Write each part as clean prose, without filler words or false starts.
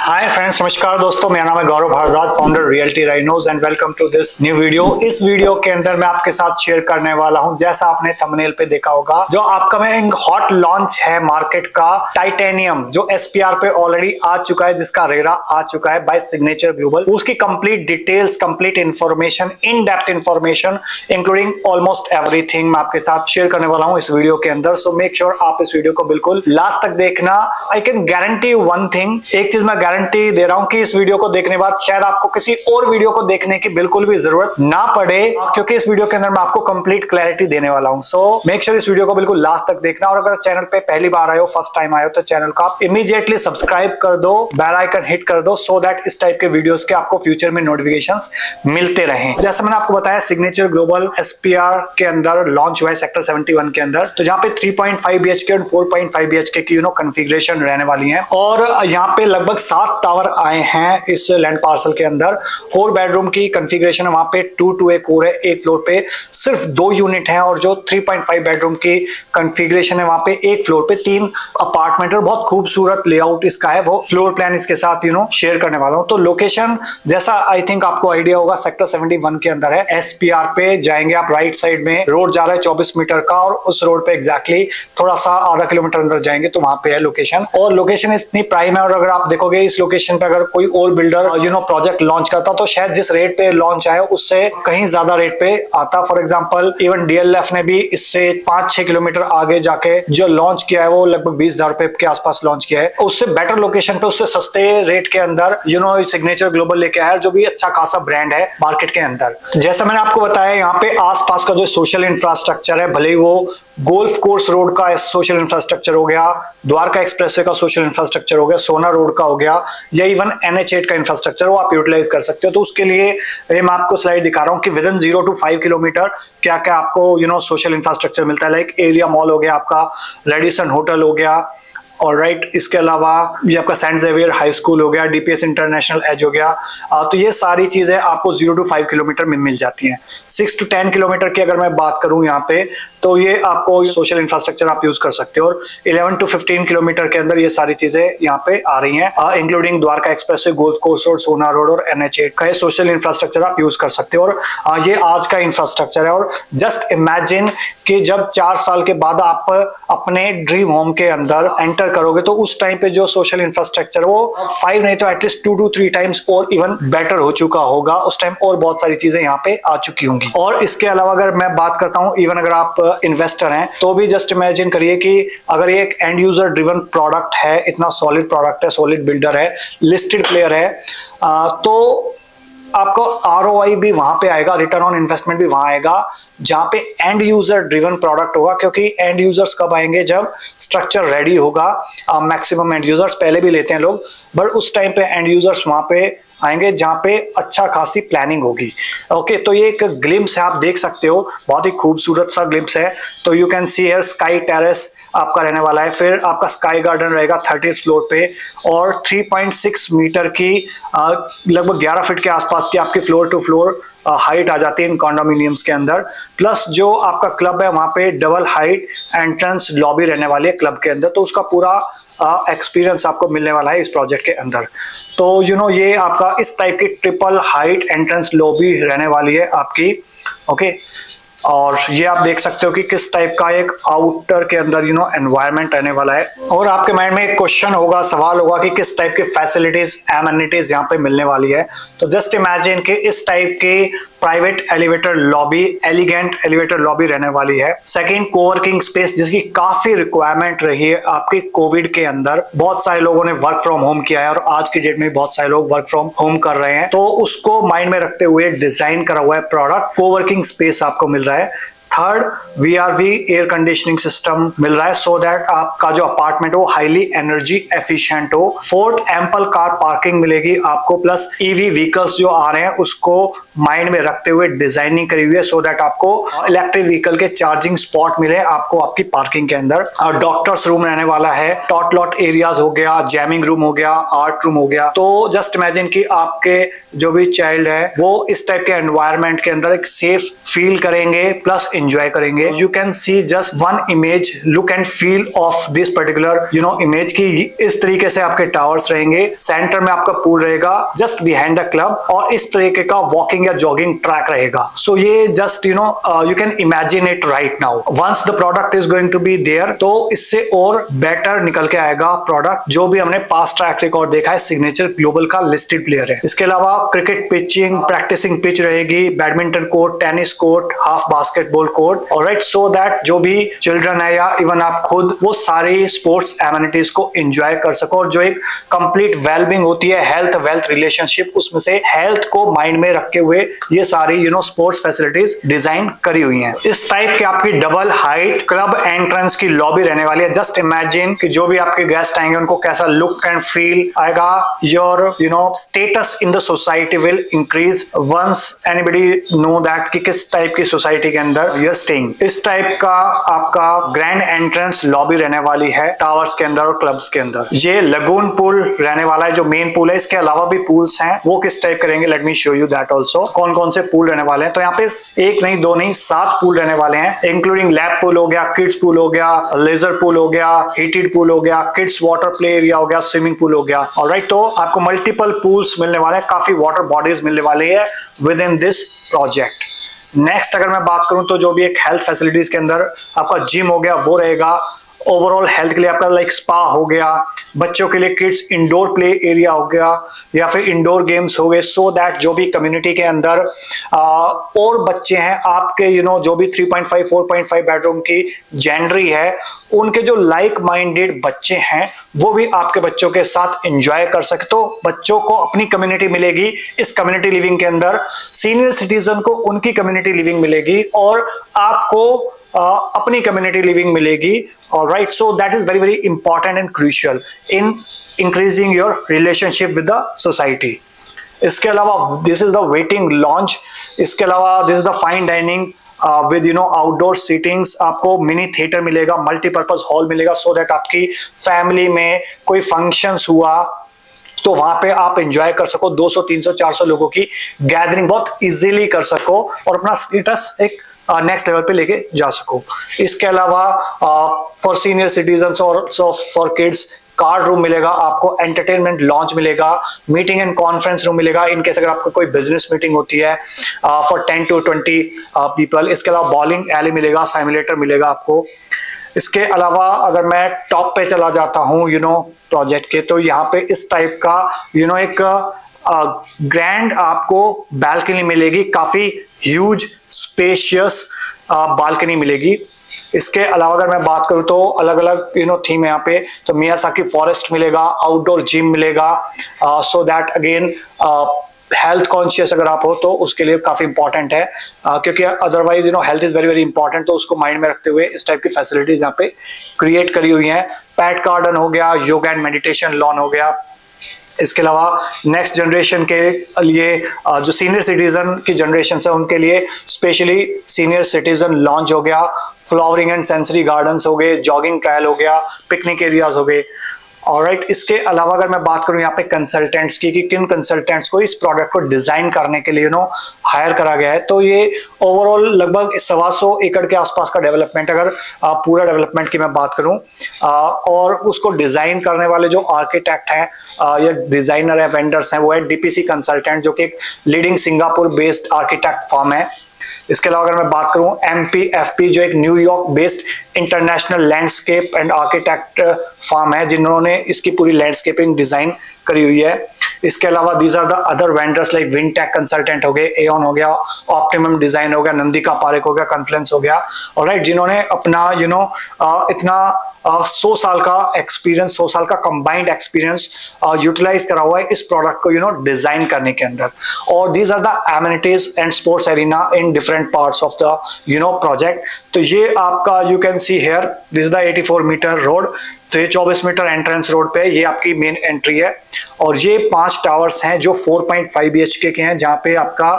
Hi friends, नमस्कार दोस्तों, मेरा नाम है Gaurav Bhardwaj, founder Realty Rhinos and welcome to this new video. इस वीडियो के अंदर मैं आपके साथ शेयर करने वाला हूं, जैसा आपने थंबनेल पे देखा होगा, जो अपकमिंग हॉट लॉन्च है मार्केट का टाइटेनियम, जो एसपीआर पे ऑलरेडी आ चुका है, जिसका रेरा आ चुका है बाय सिग्नेचर ग्लोबल। उसकी complete details, complete information, in depth information including almost everything मैं आपके साथ शेयर करने वाला हूं इस वीडियो के अंदर। सो मेक श्योर आप इस वीडियो को बिल्कुल लास्ट तक देखना। I can guarantee one thing, एक चीज मैं गारंटी दे रहा हूं कि इस वीडियो को देखने के बाद शायद आपको किसी और वीडियो को देखने की बिल्कुल भी जरूरत ना पड़े, क्योंकि इस वीडियो के अंदर मैं आपको कंप्लीट क्लैरिटी देने वाला हूं। सो मेक श्योर इस वीडियो को बिल्कुल लास्ट तक देखना। और अगर चैनल पे पहली बार आए हो, फर्स्ट टाइम आए हो, तो चैनल को आप इमीडिएटली सब्सक्राइब कर दो, बेल आइकन हिट कर दो, सो दैट इस टाइप के वीडियोस के आपको फ्यूचर में नोटिफिकेशंस मिलते रहें। जैसे मैंने आपको बताया, सिग्नेचर ग्लोबल एसपीआर के अंदर लॉन्च हुआ है सेक्टर 71 के अंदर, तो जहां पे 3.5 BHK और 4.5 BHK की कॉन्फ़िगरेशन रहने वाली है। और यहाँ पे लगभग 7 टावर आए हैं इस लैंड पार्सल के अंदर। 4 बेडरूम की कॉन्फ़िगरेशन है, वहां पे 2 to 1 कोर है, एक फ्लोर पे सिर्फ 2 यूनिट हैं। और जो 3.5 बेडरूम की कॉन्फ़िगरेशन है, वहां पे एक फ्लोर पे 3 अपार्टमेंट और बहुत खूबसूरत लेआउट इसका है। वो फ्लोर प्लान इसके साथ शेयर करने वाला हूं। तो लोकेशन जैसा आई थिंक आपको आइडिया होगा, सेक्टर 71 के अंदर है। एसपीआर पे जाएंगे आप, राइट साइड में रोड जा रहा है 24 मीटर का, और उस रोड पे एग्जैक्टली थोड़ा सा आधा किलोमीटर अंदर जाएंगे तो वहां पे है लोकेशन। और लोकेशन इतनी प्राइम है, और अगर आप देखोगे इस लोकेशन पे अगर कोई और बिल्डर प्रोजेक्ट लॉन्च करता तो शायद जिस रेट पे लॉन्च आया उससे कहीं ज्यादा रेट पे आता। फॉर एग्जांपल इवन डीएलएफ ने भी इससे 5-6 किलोमीटर आगे जाके जो लॉन्च किया है, वो लगभग 20,000 रुपए के आसपास लॉन्च किया है। उससे बेटर लोकेशन पे, उससे सस्ते रेट के अंदर सिग्नेचर ग्लोबल लेके आया, जो भी अच्छा खासा ब्रांड है मार्केट के अंदर। जैसा मैंने आपको बताया, यहाँ पे आसपास का जो सोशल इंफ्रास्ट्रक्चर है, भले ही वो गोल्फ कोर्स रोड का सोशल इंफ्रास्ट्रक्चर हो गया, द्वारका एक्सप्रेसवे का सोशल इंफ्रास्ट्रक्चर हो गया, सोना रोड का हो गया, या इवन NH8 का इंफ्रास्ट्रक्चर, वो आप यूटिलाइज कर सकते हो। तो उसके लिए मैं आपको स्लाइड दिखा रहा हूँ कि विदिन 0 to 5 किलोमीटर क्या क्या आपको सोशल इंफ्रास्ट्रक्चर मिलता है। लाइक एरिया मॉल हो गया, आपका रेडिसन होटल हो गया, और राइट, इसके अलावा ये आपका सेंट जेवियर हाई स्कूल हो गया, DPS इंटरनेशनल एज हो गया। तो ये सारी चीजें आपको 0 to 5 किलोमीटर में मिल जाती हैं। 6 to 10 किलोमीटर की अगर मैं बात करूं यहाँ पे, तो ये आपको सोशल इंफ्रास्ट्रक्चर आप यूज कर सकते हो। और 11 to 15 किलोमीटर के अंदर ये सारी चीजें यहाँ पे आ रही हैं, including Dwarka expressway, golf course road, सोना रोड और NH8 का सोशल इंफ्रास्ट्रक्चर आप यूज कर सकते हो। और ये आज का इंफ्रास्ट्रक्चर है। और जस्ट इमेजिन कि जब 4 साल के बाद आप अपने ड्रीम होम के अंदर एंटर करोगे, तो उस टाइम पे जो सोशल इंफ्रास्ट्रक्चर वो 5 नहीं तो एटलीस्ट 2 to 3 टाइम्स और इवन बेटर हो चुका होगा उस टाइम, और बहुत सारी चीजें यहाँ पे आ चुकी होंगी। और इसके अलावा अगर मैं बात करता हूँ, इवन अगर आप इन्वेस्टर हैं तो भी जस्ट इमेजिन करिए कि अगर ये एक एंड यूजर ड्रिवन प्रोडक्ट है, इतना सॉलिड प्रोडक्ट है, सॉलिड बिल्डर है, लिस्टेड प्लेयर है, तो आपको ROI भी वहां पे आएगा, रिटर्न ऑन इन्वेस्टमेंट भी वहां आएगा जहां पे एंड यूजर ड्रिवन प्रोडक्ट होगा। क्योंकि एंड यूजर्स कब आएंगे? जब स्ट्रक्चर रेडी होगा। मैक्सिमम एंड यूजर्स पहले भी लेते हैं लोग, बट उस टाइम पे एंड यूजर्स वहां पे आएंगे जहां पे अच्छा खासी प्लानिंग होगी। ओके, तो ये एक ग्लिम्स है, आप देख सकते हो, बहुत ही खूबसूरत सा ग्लिम्स है। तो you can see here sky terrace आपका रहने वाला है, फिर आपका स्काई गार्डन रहेगा 30th फ्लोर पे, और 3.6 मीटर की लगभग 11 फीट के आसपास की आपकी फ्लोर टू फ्लोर हाइट आ जाती है इन कॉन्डोमिनियम्स के अंदर। प्लस जो आपका क्लब है, वहां पे डबल हाइट एंट्रेंस लॉबी रहने वाली है क्लब के अंदर। तो उसका पूरा एक्सपीरियंस आपको मिलने वाला है इस प्रोजेक्ट के अंदर। तो ये आपका इस टाइप की ट्रिपल हाइट एंट्रेंस लॉबी रहने वाली है आपकी। ओके, और ये आप देख सकते हो कि किस टाइप का एक आउटर के अंदर एनवायरनमेंट रहने वाला है। और आपके माइंड में एक क्वेश्चन होगा, सवाल होगा कि किस टाइप की फैसिलिटीज, एमिनिटीज यहाँ पे मिलने वाली है। तो जस्ट इमेजिन कि इस टाइप की private elevator lobby, elegant elevator lobby रहने वाली है। सेकंड, कोवर्किंग स्पेस, जिसकी काफी रिक्वायरमेंट रही है आपकी कोविड के अंदर। बहुत सारे लोगों ने वर्क फ्रॉम होम किया है, और आज की डेट में बहुत सारे लोग वर्क फ्रॉम होम कर रहे हैं, तो उसको माइंड में रखते हुए डिजाइन करा हुआ है प्रोडक्ट। कोवर्किंग स्पेस आपको मिल रहा है। Third, VRV air conditioning system मिल रहा है, सो दैट आपका जो अपार्टमेंट हो हाईली एनर्जी एफिशिएंट हो। फोर्थ, एम्पल कार पार्किंग मिलेगी आपको, प्लस EV व्हीकल्स जो आ रहे हैं उसको माइंड में रखते हुए डिजाइनिंग करी हुई है, सो दैट आपको इलेक्ट्रिक व्हीकल के चार्जिंग स्पॉट मिले आपको आपकी पार्किंग के अंदर। और डॉक्टर्स रूम रहने वाला है, टॉट लॉट एरियाज हो गया, जैमिंग रूम हो गया, आर्ट रूम हो गया। तो जस्ट इमेजिन कि आपके जो भी चाइल्ड है वो इस टाइप के एनवायरनमेंट के अंदर एक सेफ फील करेंगे, प्लस एंजॉय करेंगे। You can C just one image, look and feel of this particular image की इस तरीके से आपके टावर्स रहेंगे, सेंटर में आपका पूल रहेगा जस्ट बिहाइंड द क्लब, और इस तरीके का वॉकिंग या जॉगिंग ट्रैक रहेगा। सो ये just you can imagine it right now. Once the product is going to be there, तो इससे और बेटर निकल के आएगा प्रोडक्ट। जो भी हमने पास्ट ट्रैक रिकॉर्ड देखा है, सिग्नेचर ग्लोबल का लिस्टेड प्लेयर है। इसके अलावा क्रिकेट पिचिंग, प्रैक्टिसिंग पिच रहेगी, badminton court, tennis court, half basketball court, alright, so that जो भी चिल्ड्रन है या इवन आप खुद, वो सारी स्पोर्ट्स एमिनिटीज को एंजॉय कर सको। और जो एक कंप्लीट वेलबींग होती है, हेल्थ वेल्थ रिलेशनशिप, उसमें से हेल्थ को माइंड में रखते हुए ये सारी स्पोर्ट्स फैसिलिटीज डिजाइन करी हुई हैं। इस टाइप की आपकी डबल हाइट क्लब एंट्रेंस की लॉबी रहने वाली है। जस्ट इमेजिन कि जो भी आपके गेस्ट आएंगे उनको कैसा लुक एंड फील आएगा। Your status in the society will increase once anybody know that कि किस टाइप की सोसाइटी के अंदर यू आर स्टेइंग। इस टाइप का आपका ग्रैंड एंट्रेंस लॉबी रहने वाली है टावर्स के अंदर और क्लब्स के अंदर। ये लगून पूल रहने वाला है, जो मेन पूल है। इसके अलावा भी पूल्स हैं, वो किस टाइप करेंगे, let me show you that also. कौन कौन से पूल रहने वाले हैं, तो यहाँ पे एक नहीं, दो नहीं, 7 पूल रहने वाले हैं, इंक्लूडिंग लैब पूल हो गया, किड्स पूल हो गया, लेजर पूल हो गया, हीटेड पूल हो गया, किड्स वाटर प्ले एरिया हो गया, स्विमिंग पूल हो गया। ऑलराइट, तो आपको मल्टीपल पूल्स मिलने वाले हैं, काफी वाटर बॉडीज मिलने वाली है with in this project. Next अगर मैं बात करूं तो जो भी एक हेल्थ फैसिलिटीज के अंदर आपका जिम हो गया वो रहेगा। ओवरऑल हेल्थ के लिए आपका लाइक स्पा हो गया, बच्चों के लिए किड्स इंडोर प्ले एरिया हो गया या फिर इंडोर गेम्स हो गए, सो दैट जो भी कम्युनिटी के अंदर और बच्चे हैं आपके जो भी 3.5 4.5 बेडरूम की जेंडरी है, उनके जो लाइक माइंडेड बच्चे हैं वो भी आपके बच्चों के साथ एंजॉय कर सकते। तो बच्चों को अपनी कम्युनिटी मिलेगी इस कम्युनिटी लिविंग के अंदर, सीनियर सिटीजन को उनकी कम्युनिटी लिविंग मिलेगी और आपको अपनी कम्युनिटी लिविंग मिलेगी। Alright, so that is very important and crucial in increasing your relationship with the society. इसके अलावा this is the waiting lounge, इसके अलावा this is the fine dining with outdoor seatings, आपको मिनी थिएटर मिलेगा, multipurpose hall मिलेगा, so that आपकी family में कोई फंक्शंस हुआ तो वहां पे आप एंजॉय कर सको, 200 300 400 लोगों की गैदरिंग बहुत इजीली कर सको और अपना स्टेटस एक नेक्स्ट लेवल पे लेके जा सको। इसके अलावा फॉर सीनियर सिटीजन्स और फॉर किड्स कार्ड रूम मिलेगा आपको, एंटरटेनमेंट लॉन्च मिलेगा, मीटिंग एंड कॉन्फ्रेंस रूम मिलेगा इन केस अगर आपको कोई बिजनेस मीटिंग होती है फॉर 10 to 20 पीपल। इसके अलावा बॉलिंग एली मिलेगा, साइमुलेटर मिलेगा आपको। इसके अलावा अगर मैं टॉप पे चला जाता हूँ प्रोजेक्ट के, तो यहाँ पे इस टाइप का एक ग्रैंड आपको बालकनी मिलेगी, काफी ह्यूज स्पेशियस बालकनी मिलेगी। इसके अलावा अगर मैं बात करूं तो अलग अलग थीम है यहाँ पे, तो मियाजाकी फॉरेस्ट मिलेगा, आउटडोर जिम मिलेगा, so that again health conscious अगर आप हो तो उसके लिए काफी इंपॉर्टेंट है, क्योंकि otherwise health is very important, तो उसको माइंड में रखते हुए इस टाइप की फैसिलिटीज यहाँ पे क्रिएट करी हुई हैं। पेट गार्डन हो गया, योगा एंड मेडिटेशन लॉन हो गया। इसके अलावा नेक्स्ट जनरेशन के लिए जो सीनियर सिटीजन की जनरेशन है उनके लिए स्पेशली सीनियर सिटीजन लॉन्च हो गया, फ्लावरिंग एंड सेंसरी गार्डन्स हो गए, जॉगिंग ट्रायल हो गया, पिकनिक एरियाज हो गए। ऑलराइट, इसके अलावा अगर मैं बात करूं यहाँ पे कंसल्टेंट्स की कि किन कंसल्टेंट्स को इस प्रोडक्ट को डिजाइन करने के लिए हायर करा गया है, तो ये ओवरऑल लगभग 125 एकड़ के आसपास का डेवलपमेंट, अगर पूरा डेवलपमेंट की मैं बात करूं, और उसको डिजाइन करने वाले जो आर्किटेक्ट हैं या डिजाइनर है, वेंडर्स हैं, वो है डीपीसी कंसल्टेंट, जो कि एक leading Singapore based architect firm है। इसके अलावा अगर मैं बात करूं MPFP, जो एक New York based international landscape and architect firm है, जिन्होंने इसकी पूरी लैंडस्केपिंग डिजाइन करी हुई है। इसके अलावा these are the other vendors like Vintech consultant हो गए, एओन हो गया, ऑप्टिमम डिजाइन हो गया, नंदिका पारेख हो गया, कॉन्फ्लुएंस हो गया। ऑलराइट, जिन्होंने अपना इतना 100 साल का एक्सपीरियंस, 100 साल का कंबाइंड एक्सपीरियंस यूटिलाइज करा हुआ है इस प्रोडक्ट को डिजाइन करने के अंदर। और these are the amenities and sports arena in different parts of the project. तो ये आपका you can see here, this is the 84 metre road, तो ये 24 मीटर एंट्रेंस रोड पे ये आपकी मेन एंट्री है। और ये 5 टावर्स हैं जो 4.5 BHK के हैं, जहाँ पे आपका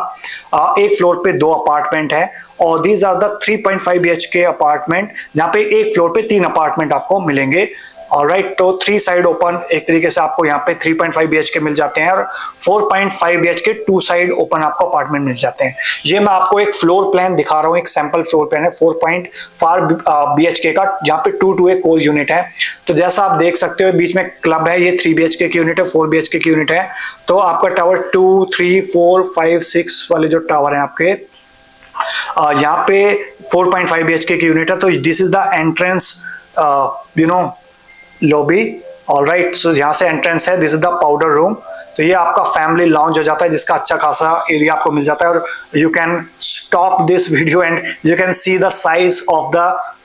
एक फ्लोर पे 2 अपार्टमेंट है, और these are the 3.5 BHK apartment, जहाँ पे एक फ्लोर पे 3 अपार्टमेंट आपको मिलेंगे। ऑलराइट, तो 3 साइड ओपन एक तरीके से आपको यहाँ पे 3.5 BHK मिल जाते हैं और 4.5 BHK 2 साइड ओपन आपको अपार्टमेंट मिल जाते हैं। ये मैं आपको एक फ्लोर प्लान दिखा रहा हूँ, एक सैंपल फ्लोर प्लान है 4.5 BHK का, जहाँ पे 2 2 एक कोर यूनिट है। तो जैसा आप देख सकते हो बीच में क्लब है, ये 3 BHK की यूनिट है, 4 BHK की यूनिट है। तो आपका टावर 2 3 4 5 6 वाले जो टावर है आपके यहाँ पे 4.5 BHK की यूनिट है। तो this is the entrance lobby, alright. So यहाँ से एंट्रेंस है, this is the powder room. तो ये आपका फैमिली लाउंज हो जाता है, जिसका अच्छा खासा एरिया आपको मिल जाता है। और you can stop this video and you can see the size of the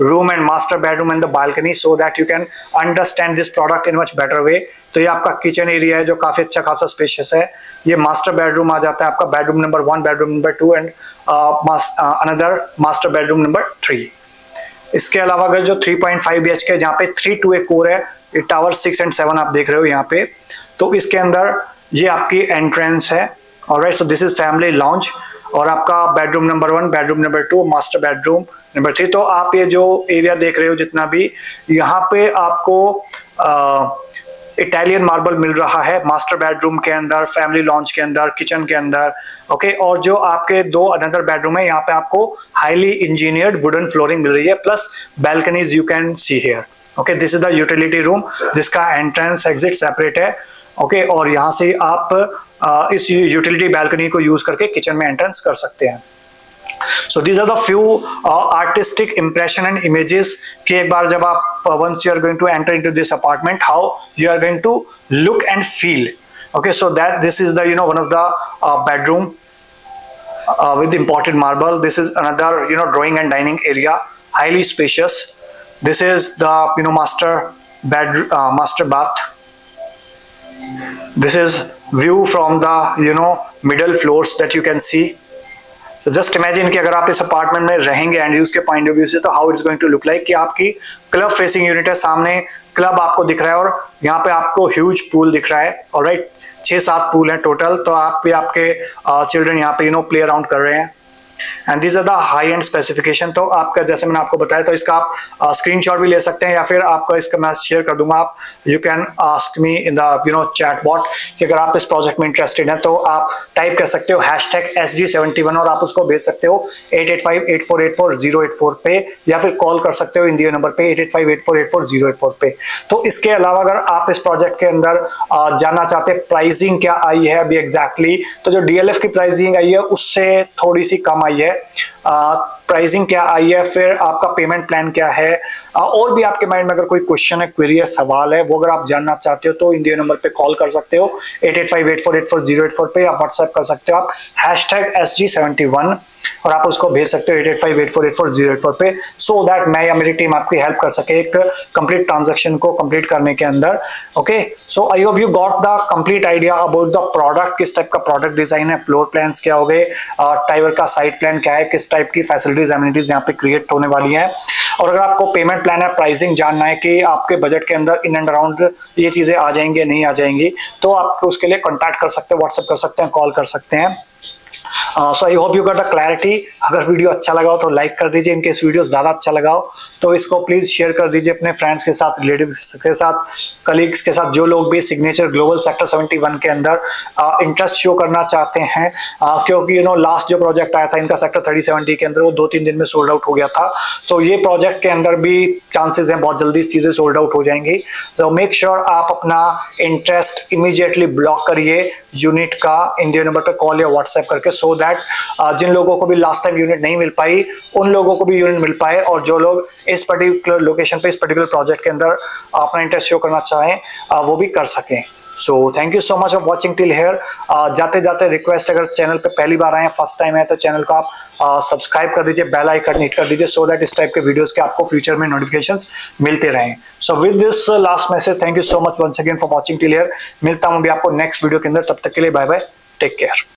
room and master bedroom and the balcony, so that you can understand this product in much better way. तो ये आपका kitchen area है जो काफी अच्छा खासा spacious है। ये मास्टर बेडरूम आ जाता है आपका, bedroom number 1, bedroom number 2 and another master bedroom number 3। इसके अलावा अगर जो 3.5 BHK जहाँ पे 3 2 एक कोर है, ये टावर 6 एंड 7 आप देख रहे हो यहाँ पे। तो इसके अंदर ये आपकी एंट्रेंस है, alright. So this is family lounge और आपका bedroom number 1, bedroom number 2, master bedroom number 3। तो आप ये जो एरिया देख रहे हो जितना भी, यहाँ पे आपको इटालियन मार्बल मिल रहा है मास्टर बेडरूम के अंदर, फैमिली लॉन्च के अंदर, किचन के अंदर, ओके। और जो आपके 2 अनदर बेडरूम है, यहाँ पे आपको हाईली इंजीनियर्ड वुडन फ्लोरिंग मिल रही है, plus balconies you can see here, okay. This is the utility room जिसका एंट्रेंस एग्जिट सेपरेट है, ओके। और यहाँ से आप इस यूटिलिटी बैल्कनी को यूज करके किचन में एंट्रेंस कर सकते हैं। So these are the few artistic impression and images कि एक बार जब आप once you are going to enter into this apartment, how you are going to look and feel, okay। So that this is the one of the bedroom with imported marble. This is another drawing and dining area, highly spacious. This is the master master bath. This is view from the middle floors that you can see. तो just imagine कि अगर आप इस apartment में रहेंगे and use के point of view से, तो how it's going to look like कि आपकी क्लब फेसिंग यूनिट है, सामने क्लब आपको दिख रहा है और यहाँ पे आपको ह्यूज पूल दिख रहा है, ऑलराइट। 6-7 पूल है टोटल। तो आप भी आपके चिल्ड्रन यहाँ पे प्ले अराउंड कर रहे हैं। And these are the high end specification. तो आपका जैसे मैंने आपको बताया, तो इसका आप स्क्रीनशॉट भी ले सकते हैं या फिर आपका इसका मैं शेयर कर दूंगा। आप you can ask me in the chatbot कि अगर आप इस प्रोजेक्ट में इंटरेस्टेड हैं तो आप टाइप कर सकते हो #SG71 और आप उसको भेज सकते हो 8858484084 पे, या फिर कॉल कर सकते हो इंडिया नंबर पे 8858484084 पे। तो इसके अलावा अगर आप इस प्रोजेक्ट के अंदर जानना चाहते हैं प्राइसिंग क्या आई है अभी एग्जैक्टली, तो जो DLF की प्राइसिंग आई है उससे थोड़ी सी कम आई है। प्राइसिंग क्या आई है, फिर आपका पेमेंट प्लान क्या है, और भी आपके माइंड में अगर कोई क्वेश्चन है, क्वेरी है, सवाल है, वो अगर आप जानना चाहते हो तो इंडिया नंबर पे कॉल कर सकते हो 8858484084 पे, या व्हाट्सएप कर सकते हो आप #SG71 और आप उसको भेज सकते हो 8858484084 पे, सो दैट मैं या मेरी टीम आपकी हेल्प कर सके एक कंप्लीट ट्रांजैक्शन को कंप्लीट करने के अंदर, okay. So I hope you got the complete idea about the product, किस टाइप का प्रोडक्ट डिजाइन है, फ्लोर प्लान्स क्या हो गए, टावर का साइट प्लान क्या है, किस टाइप की फैसिलिटीज एमिनिटीज यहाँ पे क्रिएट होने वाली है। और अगर आपको पेमेंट प्लान है, प्राइसिंग जानना है कि आपके बजट के अंदर इन एंड अराउंड ये चीजें आ जाएंगी या नहीं आ जाएंगी, तो आप उसके लिए कॉन्टैक्ट कर सकते हैं, व्हाट्सएप कर सकते हैं, कॉल कर सकते हैं। So I hope you got the clarity. अगर वीडियो अच्छा लगा हो तो लाइक कर दीजिए, इनकेस वीडियो ज्यादा अच्छा लगा हो तो इसको प्लीज शेयर कर दीजिए अपने फ्रेंड्स के साथ, रिलेटिव्स के साथ, कलीग्स के साथ, जो लोग भी सिग्नेचर ग्लोबल सेक्टर 71 के अंदर इंटरेस्ट शो करना चाहते हैं, क्योंकि लास्ट जो प्रोजेक्ट आया था इनका सेक्टर 3070 के अंदर, वो 2-3 दिन में सोल्ड आउट हो गया था। तो ये प्रोजेक्ट के अंदर भी चांसेस हैं बहुत जल्दी चीजें सोल्ड आउट हो जाएंगी। तो मेक श्योर आप अपना इंटरेस्ट इमीडिएटली ब्लॉक करिए यूनिट का इंडिया नंबर पे कॉल या व्हाट्सएप करके, सो दैट जिन लोगों को भी लास्ट टाइम यूनिट नहीं मिल पाई उन लोगों को भी यूनिट मिल पाए, और जो लोग इस पर्टिकुलर लोकेशन पे इस पर्टिकुलर प्रोजेक्ट के अंदर अपना इंटरेस्ट शो करना चाहें वो भी कर सकें। So thank you so much for watching till here. जाते जाते रिक्वेस्ट, अगर चैनल पे पहली बार आए हैं, फर्स्ट टाइम है, तो चैनल को आप सब्सक्राइब कर दीजिए, बेल आइकन हिट कर दीजिए, सो दैट इस टाइप के वीडियोस के आपको फ्यूचर में नोटिफिकेशंस मिलते रहें। So with this last message, thank you so much once again for watching till here. मिलता हूं भी आपको नेक्स्ट वीडियो के अंदर, तब तक के लिए बाय बाय, टेक केयर।